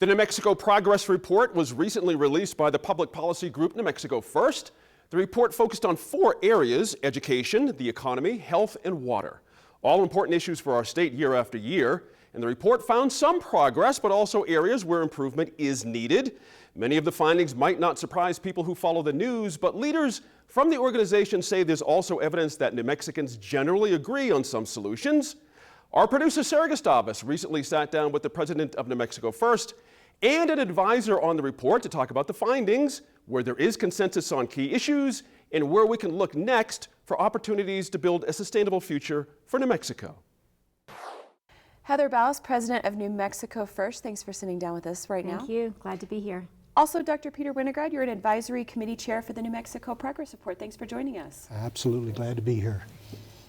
The New Mexico Progress Report was recently released by the public policy group New Mexico First. The report focused on 4 areas: education, the economy, health, and water. All important issues for our state year after year. And the report found some progress, but also areas where improvement is needed. Many of the findings might not surprise people who follow the news, but leaders from the organization say there's also evidence that New Mexicans generally agree on some solutions. Our producer Sarah Gustavus recently sat down with the president of New Mexico First and an advisor on the report to talk about the findings, where there is consensus on key issues, and where we can look next for opportunities to build a sustainable future for New Mexico. Heather Baus, president of New Mexico First, thanks for sitting down with us right now. Thank you. Glad to be here. Also, Dr. Peter Winograd, you're an advisory committee chair for the New Mexico Progress Report. Thanks for joining us. Absolutely glad to be here.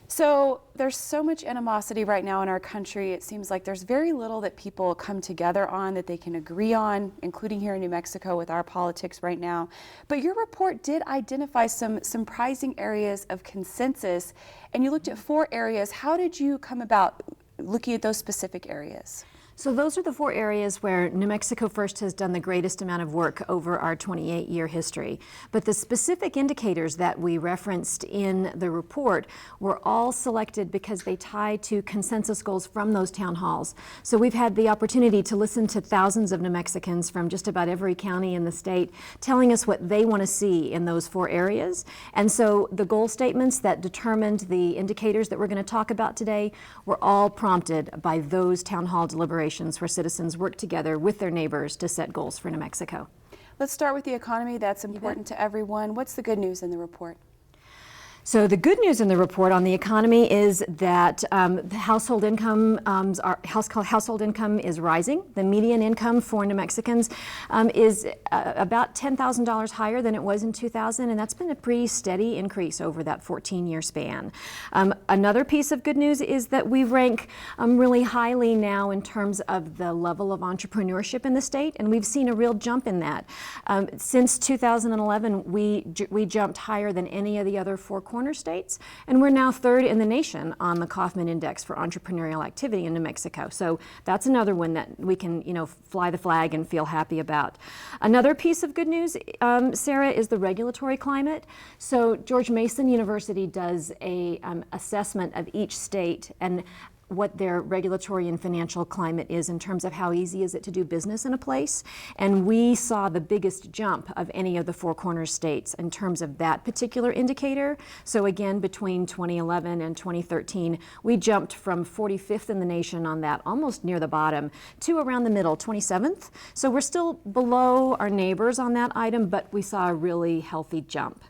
So there's so much animosity right now in our country. It seems like there's very little that people come together on, that they can agree on, including here in New Mexico with our politics right now. But your report did identify some surprising areas of consensus, and you looked at 4 areas. How did you come about looking at those specific areas? So those are the 4 areas where New Mexico First has done the greatest amount of work over our 28-year history. But the specific indicators that we referenced in the report were all selected because they tie to consensus goals from those town halls. So we've had the opportunity to listen to thousands of New Mexicans from just about every county in the state telling us what they want to see in those 4 areas. And so the goal statements that determined the indicators that we're going to talk about today were all prompted by those town hall deliberations where citizens work together with their neighbors to set goals for New Mexico. Let's start with the economy. That's important to everyone. What's the good news in the report? So the good news in the report on the economy is that the household income is rising. The median income for New Mexicans is about $10,000 higher than it was in 2000, and that's been a pretty steady increase over that 14-year span. Another piece of good news is that we rank really highly now in terms of the level of entrepreneurship in the state, and we've seen a real jump in that. Since 2011, we jumped higher than any of the other 4 corner states, and we're now 3rd in the nation on the Kauffman Index for entrepreneurial activity in New Mexico. So that's another one that we can, fly the flag and feel happy about. Another piece of good news, Sarah, is the regulatory climate. So George Mason University does a assessment of each state and what their regulatory and financial climate is in terms of how easy is it to do business in a place. And we saw the biggest jump of any of the 4 corner states in terms of that particular indicator. So again, between 2011 and 2013, we jumped from 45th in the nation on that, almost near the bottom, to around the middle, 27th. So we're still below our neighbors on that item, but we saw a really healthy jump.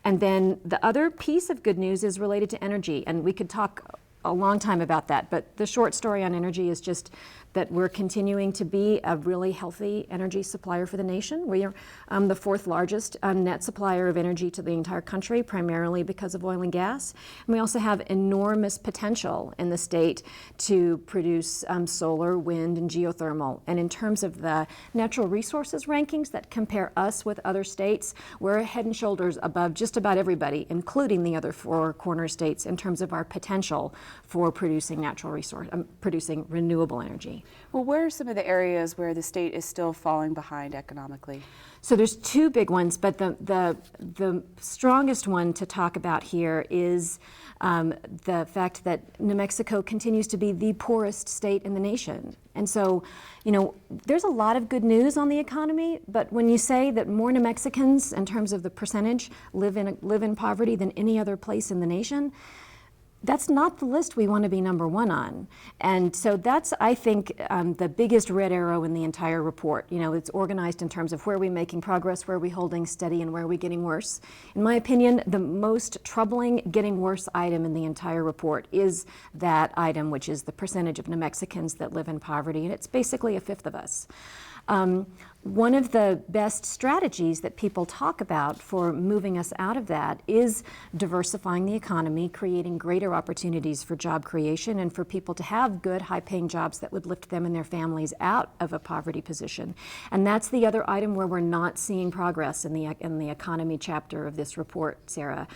And then the other piece of good news is related to energy, and we could talk a long time about that, but the short story on energy is just that we're continuing to be a really healthy energy supplier for the nation. We are the 4th largest net supplier of energy to the entire country, primarily because of oil and gas. And we also have enormous potential in the state to produce solar, wind, and geothermal. And in terms of the natural resources rankings that compare us with other states, we're head and shoulders above just about everybody, including the other 4 corner states, in terms of our potential for producing producing renewable energy. Well, where are some of the areas where the state is still falling behind economically? So there's 2 big ones, but the strongest one to talk about here is the fact that New Mexico continues to be the poorest state in the nation. And so, there's a lot of good news on the economy, but when you say that more New Mexicans, in terms of the percentage, live in poverty than any other place in the nation, that's not the list we want to be number 1 on. And so that's, I think, the biggest red arrow in the entire report. It's organized in terms of where are we making progress, where are we holding steady, and where are we getting worse. In my opinion, the most troubling getting worse item in the entire report is that item, which is the percentage of New Mexicans that live in poverty, and it's basically 1/5 of us. One of the best strategies that people talk about for moving us out of that is diversifying the economy, creating greater opportunities for job creation and for people to have good, high-paying jobs that would lift them and their families out of a poverty position. And that's the other item where we're not seeing progress in the economy chapter of this report, Sarah.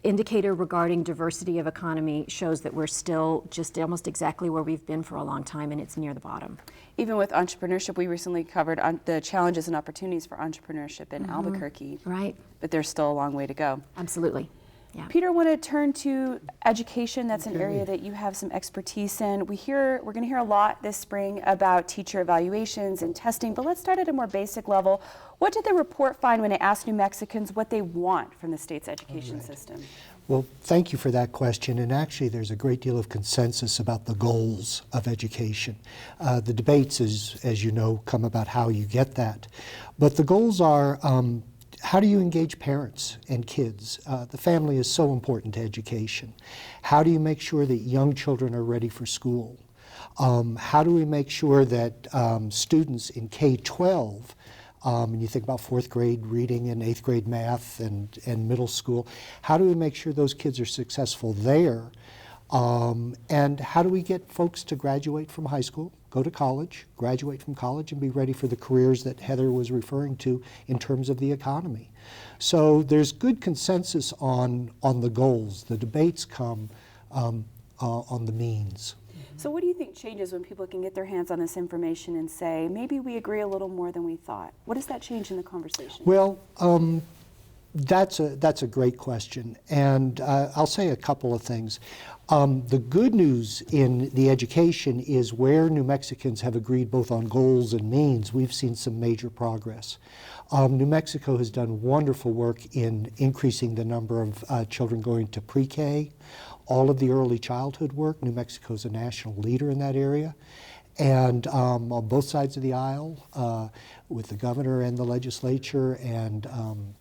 indicator regarding diversity of economy shows that we're still just almost exactly where we've been for a long time, and it's near the bottom. Even with entrepreneurship, we recently covered the challenges and opportunities for entrepreneurship in Albuquerque. Right. But there's still a long way to go. Absolutely. Yeah. Peter, I want to turn to education. That's an area that you have some expertise in. We're going to hear a lot this spring about teacher evaluations and testing, but let's start at a more basic level. What did the report find when it asked New Mexicans what they want from the state's education system? Well, thank you for that question. And actually, there's a great deal of consensus about the goals of education. The debates, as you know, come about how you get that. But the goals are, how do you engage parents and kids? The family is so important to education. How do you make sure that young children are ready for school? How do we make sure that students in K-12, and you think about 4th grade reading and 8th grade math and middle school, how do we make sure those kids are successful there? And how do we get folks to graduate from high school, go to college, graduate from college, and be ready for the careers that Heather was referring to in terms of the economy? So there's good consensus on the goals. The debates come on the means. So what do you think changes when people can get their hands on this information and say, maybe we agree a little more than we thought? What does that change in the conversation? Well, that's a great question, and I'll say a couple of things. The good news in the education is where New Mexicans have agreed both on goals and means, we've seen some major progress. New Mexico has done wonderful work in increasing the number of children going to pre-K. All of the early childhood work, New Mexico is a national leader in that area. And on both sides of the aisle, with the governor and the legislature and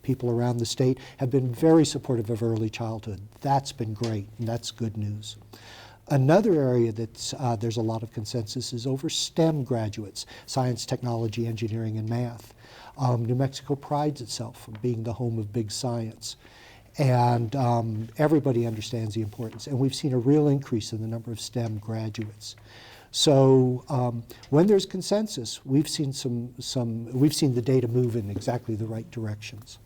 people around the state, have been very supportive of early childhood. That's been great, and that's good news. Another area that's there's a lot of consensus is over STEM graduates, science, technology, engineering, and math. New Mexico prides itself on being the home of big science. And everybody understands the importance. And we've seen a real increase in the number of STEM graduates. So when there's consensus, we've seen we've seen the data move in exactly the right directions.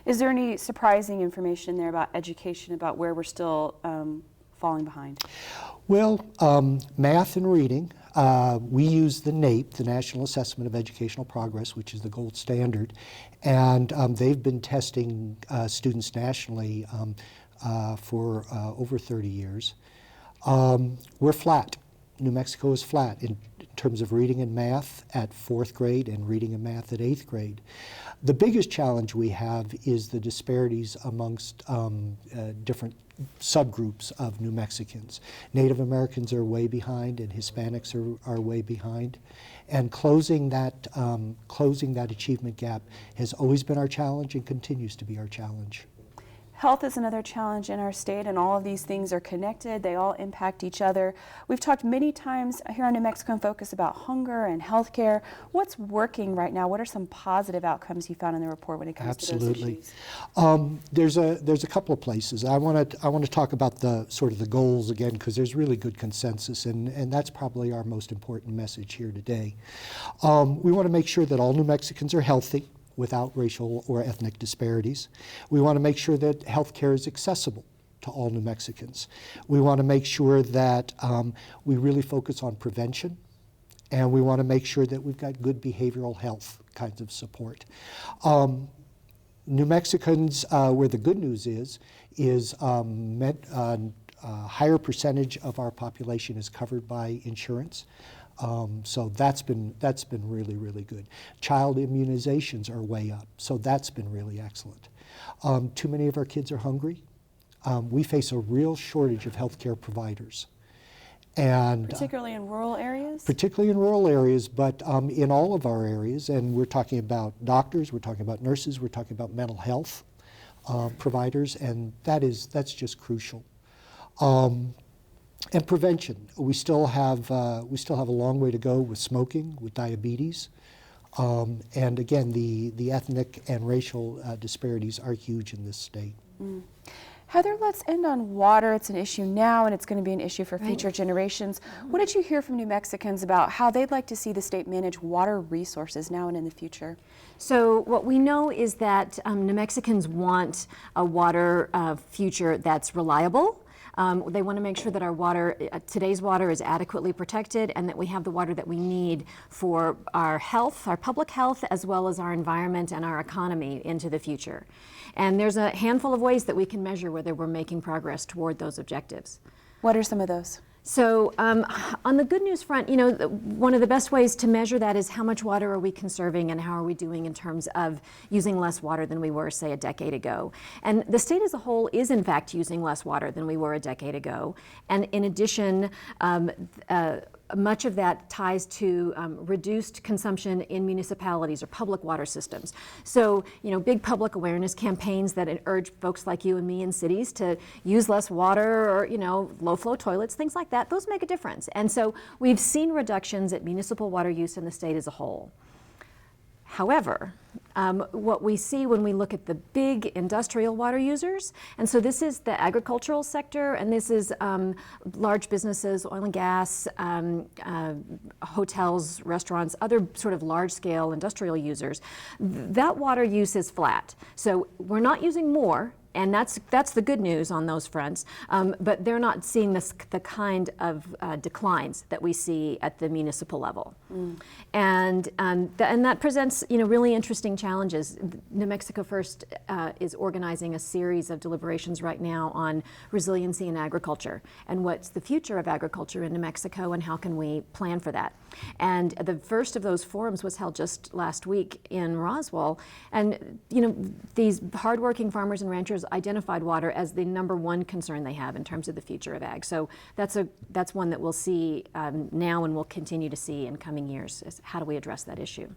Is there any surprising information there about education, about where we're still falling behind? Well, math and reading, we use the NAEP, the National Assessment of Educational Progress, which is the gold standard, and they've been testing students nationally for over 30 years. We're flat. New Mexico is flat in terms of reading and math at 4th grade and reading and math at 8th grade. The biggest challenge we have is the disparities amongst different subgroups of New Mexicans. Native Americans are way behind and Hispanics are way behind. And closing that achievement gap has always been our challenge and continues to be our challenge. Health is another challenge in our state, and all of these things are connected. They all impact each other. We've talked many times here on New Mexico in Focus about hunger and healthcare. What's working right now? What are some positive outcomes you found in the report when it comes to those issues? There's a couple of places. I want to talk about the sort of the goals again, because there's really good consensus, and that's probably our most important message here today. We want to make sure that all New Mexicans are healthy without racial or ethnic disparities. We want to make sure that health care is accessible to all New Mexicans. We want to make sure that we really focus on prevention, and we want to make sure that we've got good behavioral health kinds of support. New Mexicans, where the good news is higher percentage of our population is covered by insurance. So that's been really, really good. Child immunizations are way up, so that's been really excellent. Too many of our kids are hungry. We face a real shortage of healthcare providers. And particularly in rural areas? Particularly in rural areas, but in all of our areas, and we're talking about doctors, we're talking about nurses, we're talking about mental health providers, and that's just crucial. And prevention. We still have a long way to go with smoking, with diabetes, and again, the ethnic and racial disparities are huge in this state. Heather, let's end on water. It's an issue now, and it's going to be an issue for future generations. What did you hear from New Mexicans about how they'd like to see the state manage water resources now and in the future? So what we know is that New Mexicans want a water future that's reliable. They want to make sure that our water, today's water, is adequately protected, and that we have the water that we need for our health, our public health, as well as our environment and our economy into the future. And there's a handful of ways that we can measure whether we're making progress toward those objectives. What are some of those? So on the good news front, you know, one of the best ways to measure that is how much water are we conserving and how are we doing in terms of using less water than we were, say, a decade ago. And the state as a whole is, in fact, using less water than we were a decade ago. And in addition, much of that ties to reduced consumption in municipalities or public water systems. So, you know, big public awareness campaigns that urge folks like you and me in cities to use less water, or, you know, low flow toilets, things like that, those make a difference. And so we've seen reductions at municipal water use in the state as a whole. However, what we see when we look at the big industrial water users, and so this is the agricultural sector, and this is large businesses, oil and gas, hotels, restaurants, other sort of large-scale industrial users, that water use is flat. So we're not using more, and that's the good news on those fronts. But they're not seeing the kind of declines that we see at the municipal level, and that presents, you know, really interesting challenges. New Mexico First is organizing a series of deliberations right now on resiliency in agriculture and what's the future of agriculture in New Mexico and how can we plan for that. And the first of those forums was held just last week in Roswell, and you know, these hardworking farmers and ranchers identified water as the #1 concern they have in terms of the future of ag. So that's one that we'll see now and we'll continue to see in coming years, is how do we address that issue.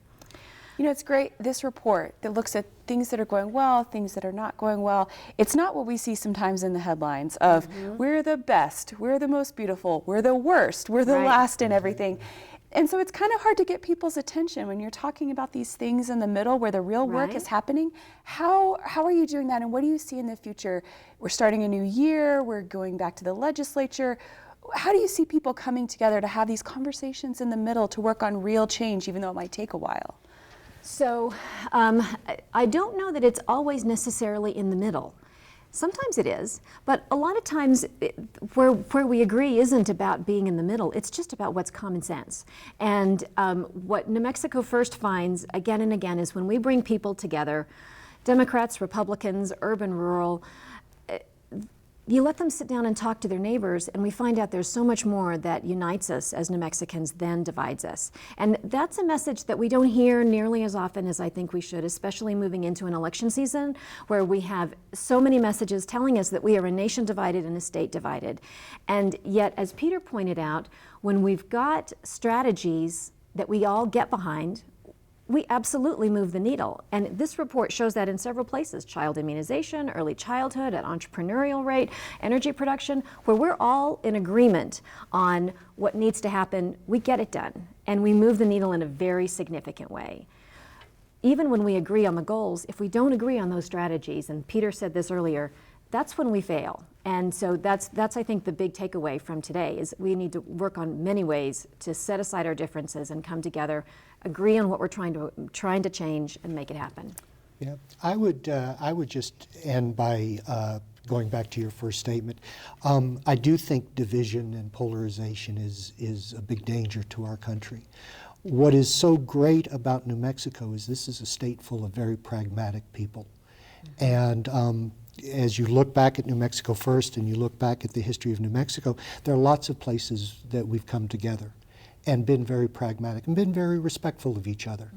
You know, it's great, this report that looks at things that are going well, things that are not going well. It's not what we see sometimes in the headlines of we're the best, we're the most beautiful, we're the worst, we're the last in everything. And so it's kind of hard to get people's attention when you're talking about these things in the middle where the real work is happening. How are you doing that, and what do you see in the future? We're starting a new year, we're going back to the legislature. How do you see people coming together to have these conversations in the middle to work on real change, even though it might take a while? So I don't know that it's always necessarily in the middle. Sometimes it is, but a lot of times where we agree isn't about being in the middle, it's just about what's common sense. And what New Mexico First finds again and again is when we bring people together, Democrats, Republicans, urban, rural, you let them sit down and talk to their neighbors, and we find out there's so much more that unites us as New Mexicans than divides us. And that's a message that we don't hear nearly as often as I think we should, especially moving into an election season where we have so many messages telling us that we are a nation divided and a state divided. And yet, as Peter pointed out, when we've got strategies that we all get behind, we absolutely move the needle. And this report shows that in several places: child immunization, early childhood, at entrepreneurial rate, energy production, where we're all in agreement on what needs to happen. We get it done, and we move the needle in a very significant way. Even when we agree on the goals, if we don't agree on those strategies, and Peter said this earlier, that's when we fail. And so that's I think the big takeaway from today is we need to work on many ways to set aside our differences and come together, agree on what we're trying to change, and make it happen. Yeah, I would just end by going back to your first statement. I do think division and polarization is a big danger to our country. What is so great about New Mexico is this is a state full of very pragmatic people. And as you look back at New Mexico First and you look back at the history of New Mexico, there are lots of places that we've come together and been very pragmatic and been very respectful of each other.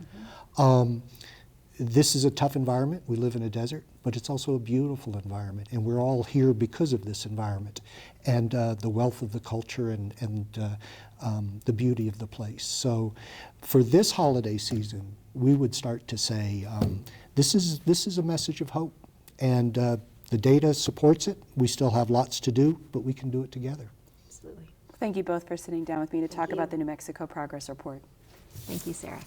This is a tough environment. We live in a desert, but it's also a beautiful environment, and we're all here because of this environment and the wealth of the culture and the beauty of the place. So for this holiday season, we would start to say, this is a message of hope, and the data supports it. We still have lots to do, but we can do it together. Absolutely. Thank you both for sitting down with me to talk about the New Mexico Progress Report. Thank you, Sarah.